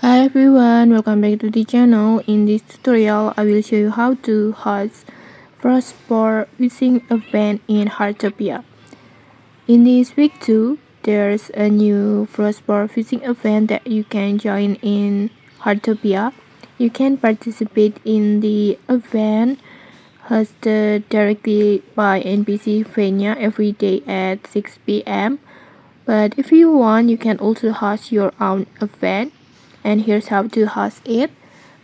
Hi everyone, welcome back to the channel. In this tutorial, I will show you how to host Frostspore Fishing Event in Heartopia. In this week 2, there's a new Frostspore Fishing Event that you can join in Heartopia. You can participate in the event hosted directly by NPC Fenya every day at 6 p.m. But if you want, you can also host your own event. And here's how to host it.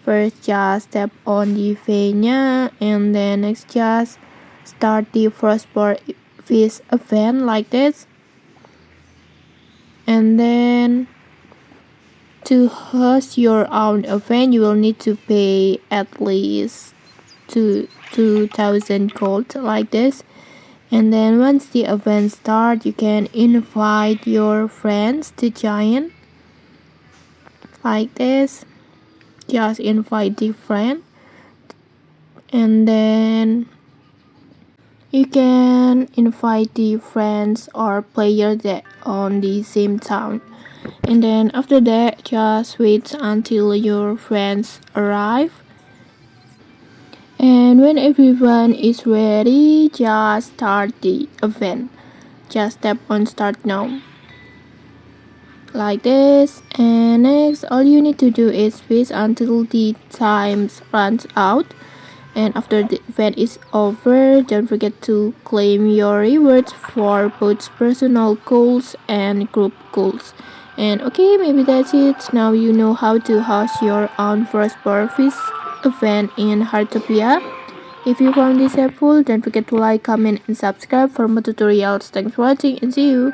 First, just tap on the Fenya, and then next, just start the Frostspore Fish event like this. And then to host your own event, you will need to pay at least 2,000 gold like this. And then once the event starts, you can invite your friends to join like this. Just invite the friend, and then you can invite the friends or players that on the same town. And then after that, just wait until your friends arrive. And when everyone is ready, just start the event. Just tap on start now like this. And next, all you need to do is wait until the time runs out. And after the event is over, don't forget to claim your rewards for both personal goals and group goals. And okay, maybe that's it. Now you know how to host your own Frostspore Fish event in Heartopia. If you found this helpful, don't forget to like, comment, and subscribe for more tutorials. Thanks for watching and see you.